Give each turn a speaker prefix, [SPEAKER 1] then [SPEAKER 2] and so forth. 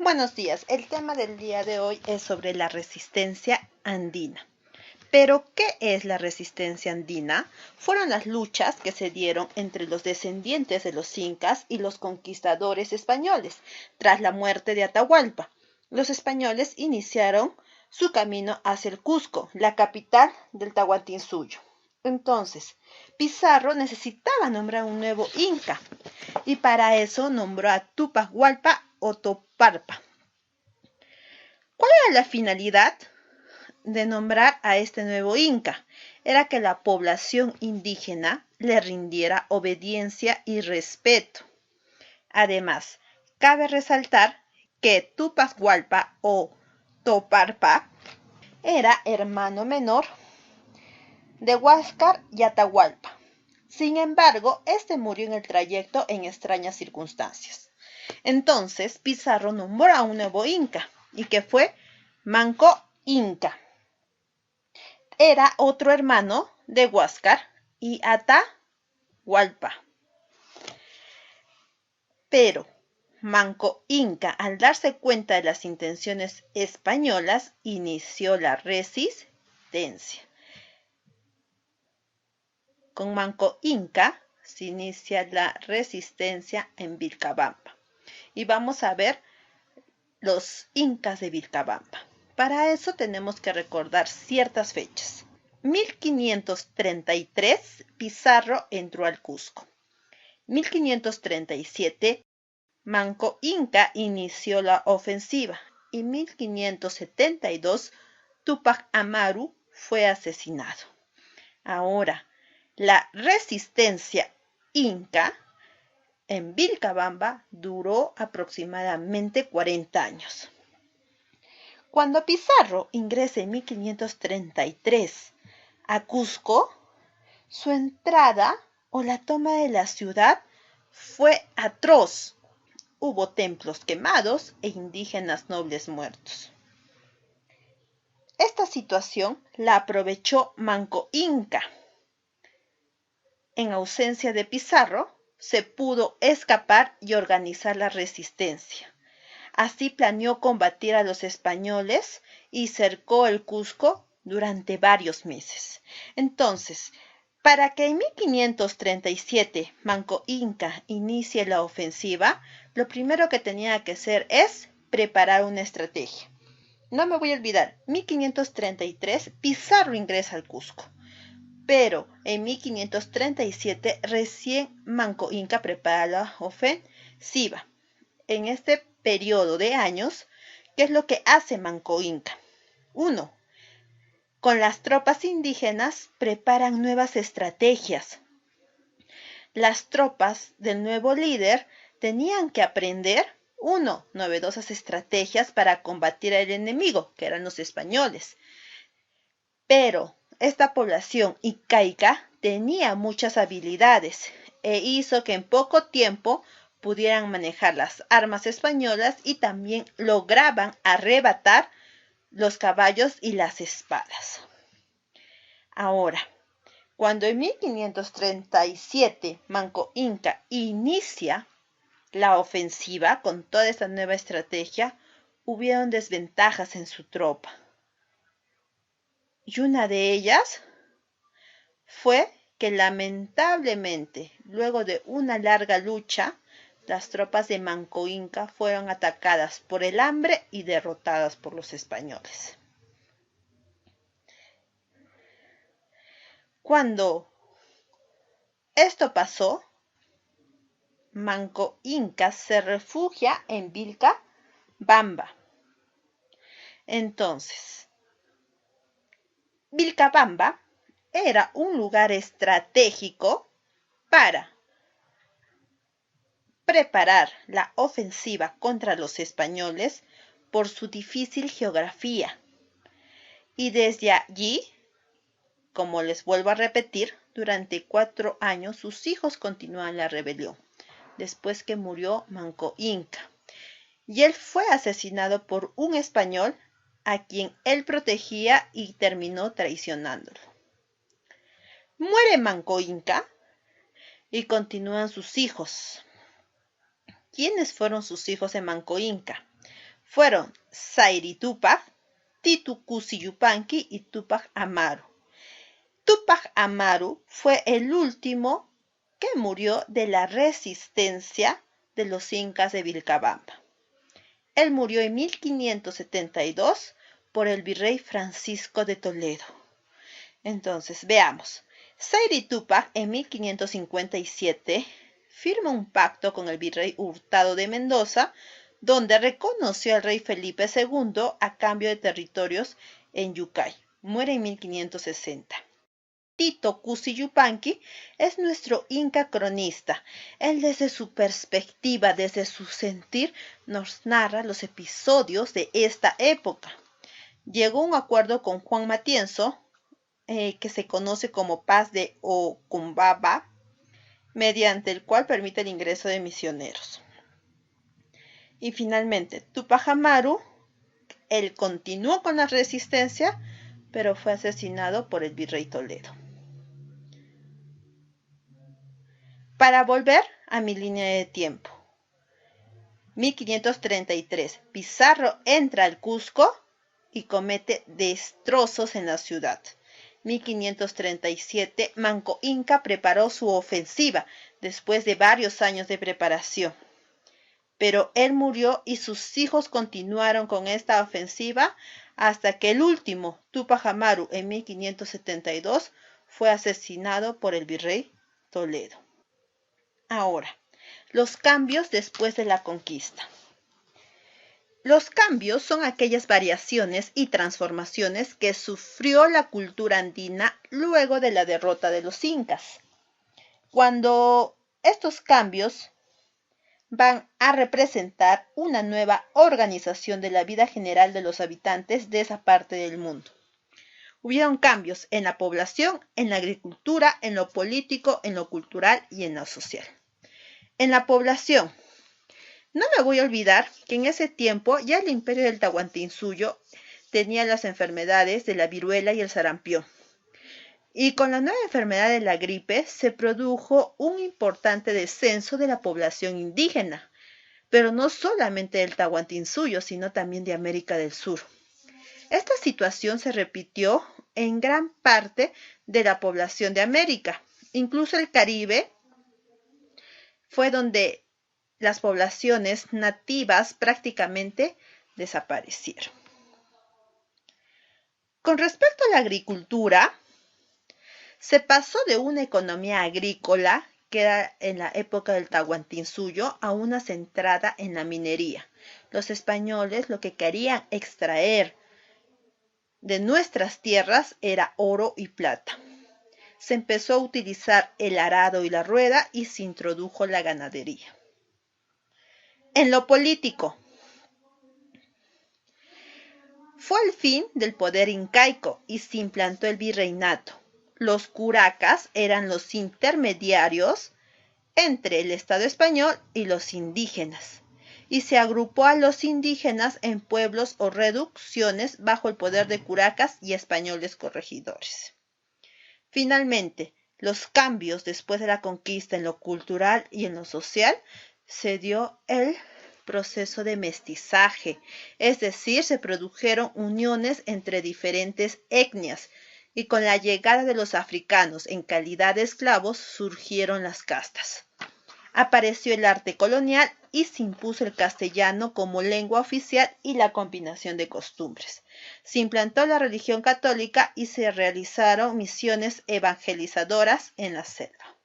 [SPEAKER 1] Buenos días, el tema del día de hoy es sobre la resistencia andina. ¿Pero qué es la resistencia andina? Fueron las luchas que se dieron entre los descendientes de los incas y los conquistadores españoles tras la muerte de Atahualpa. Los españoles iniciaron su camino hacia el Cusco, la capital del Tahuantinsuyo. Entonces, Pizarro necesitaba nombrar un nuevo inca y para eso nombró a Tupac Hualpa o Toparpa. ¿Cuál era la finalidad de nombrar a este nuevo inca? Era que la población indígena le rindiera obediencia y respeto. Además, cabe resaltar que Tupac Hualpa o Toparpa era hermano menor de Huáscar y Atahualpa. Sin embargo, este murió en el trayecto en extrañas circunstancias. Entonces Pizarro nombró a un nuevo inca, y que fue Manco Inca. Era otro hermano de Huáscar y Atahualpa. Pero Manco Inca, al darse cuenta de las intenciones españolas, inició la resistencia. Con Manco Inca se inicia la resistencia en Vilcabamba. Y vamos a ver los incas de Vilcabamba. Para eso tenemos que recordar ciertas fechas. 1533, Pizarro entró al Cusco. 1537, Manco Inca inició la ofensiva. Y 1572, Tupac Amaru fue asesinado. Ahora, la resistencia inca en Vilcabamba duró aproximadamente 40 años. Cuando Pizarro ingresa en 1533 a Cusco, su entrada o la toma de la ciudad fue atroz. Hubo templos quemados e indígenas nobles muertos. Esta situación la aprovechó Manco Inca. En ausencia de Pizarro, se pudo escapar y organizar la resistencia. Así planeó combatir a los españoles y cercó el Cusco durante varios meses. Entonces, para que en 1537 Manco Inca inicie la ofensiva, lo primero que tenía que hacer es preparar una estrategia. No me voy a olvidar, 1533 Pizarro ingresa al Cusco. Pero en 1537 recién Manco Inca prepara la ofensiva. En este periodo de años, ¿qué es lo que hace Manco Inca? 1. Con las tropas indígenas preparan nuevas estrategias. Las tropas del nuevo líder tenían que aprender 1. Novedosas estrategias para combatir al enemigo, que eran los españoles. Pero esta población incaica tenía muchas habilidades e hizo que en poco tiempo pudieran manejar las armas españolas y también lograban arrebatar los caballos y las espadas. Ahora, cuando en 1537 Manco Inca inicia la ofensiva con toda esta nueva estrategia, hubieron desventajas en su tropa. Y una de ellas fue que lamentablemente, luego de una larga lucha, las tropas de Manco Inca fueron atacadas por el hambre y derrotadas por los españoles. Cuando esto pasó, Manco Inca se refugia en Vilcabamba. Entonces, Vilcabamba era un lugar estratégico para preparar la ofensiva contra los españoles por su difícil geografía. Y desde allí, como les vuelvo a repetir, durante 4 años sus hijos continúan la rebelión, después que murió Manco Inca. Y él fue asesinado por un español a quien él protegía y terminó traicionándolo. Muere Manco Inca y continúan sus hijos. ¿Quiénes fueron sus hijos de Manco Inca? fueron Sayri Tupac, Titu Cusi Yupanqui y Tupac Amaru. Tupac Amaru fue el último que murió de la resistencia de los incas de Vilcabamba. Él murió en 1572 por el virrey Francisco de Toledo. Entonces, veamos. Sayri Tupac en 1557 firma un pacto con el virrey Hurtado de Mendoza, donde reconoció al rey Felipe II a cambio de territorios en Yucay. Muere en 1560. Tito Cusi Yupanqui es nuestro inca cronista. Él desde su perspectiva, desde su sentir, nos narra los episodios de esta época. Llegó a un acuerdo con Juan Matienzo, que se conoce como Paz de Ocumbaba, mediante el cual permite el ingreso de misioneros. Y finalmente, Tupac Amaru, él continuó con la resistencia, pero fue asesinado por el virrey Toledo. Para volver a mi línea de tiempo. 1533, Pizarro entra al Cusco y comete destrozos en la ciudad. 1537, Manco Inca preparó su ofensiva después de varios años de preparación. Pero él murió y sus hijos continuaron con esta ofensiva hasta que el último, Tupac Amaru, en 1572, fue asesinado por el virrey Toledo. Ahora, los cambios después de la conquista. Los cambios son aquellas variaciones y transformaciones que sufrió la cultura andina luego de la derrota de los incas. Cuando estos cambios van a representar una nueva organización de la vida general de los habitantes de esa parte del mundo. Hubieron cambios en la población, en la agricultura, en lo político, en lo cultural y en lo social. En la población, no me voy a olvidar que en ese tiempo ya el imperio del Tahuantinsuyo tenía las enfermedades de la viruela y el sarampión. Y con la nueva enfermedad de la gripe se produjo un importante descenso de la población indígena, pero no solamente del Tahuantinsuyo, sino también de América del Sur. Esta situación se repitió en gran parte de la población de América, incluso el Caribe fue donde las poblaciones nativas prácticamente desaparecieron. Con respecto a la agricultura, se pasó de una economía agrícola, que era en la época del Tahuantinsuyo, a una centrada en la minería. Los españoles lo que querían extraer de nuestras tierras era oro y plata. Se empezó a utilizar el arado y la rueda y se introdujo la ganadería. En lo político, fue el fin del poder incaico y se implantó el virreinato. Los curacas eran los intermediarios entre el Estado español y los indígenas, y se agrupó a los indígenas en pueblos o reducciones bajo el poder de curacas y españoles corregidores. Finalmente, los cambios después de la conquista en lo cultural y en lo social, se dio el proceso de mestizaje, es decir, se produjeron uniones entre diferentes etnias, y con la llegada de los africanos en calidad de esclavos surgieron las castas. Apareció el arte colonial y se impuso el castellano como lengua oficial y la combinación de costumbres. Se implantó la religión católica y se realizaron misiones evangelizadoras en la selva.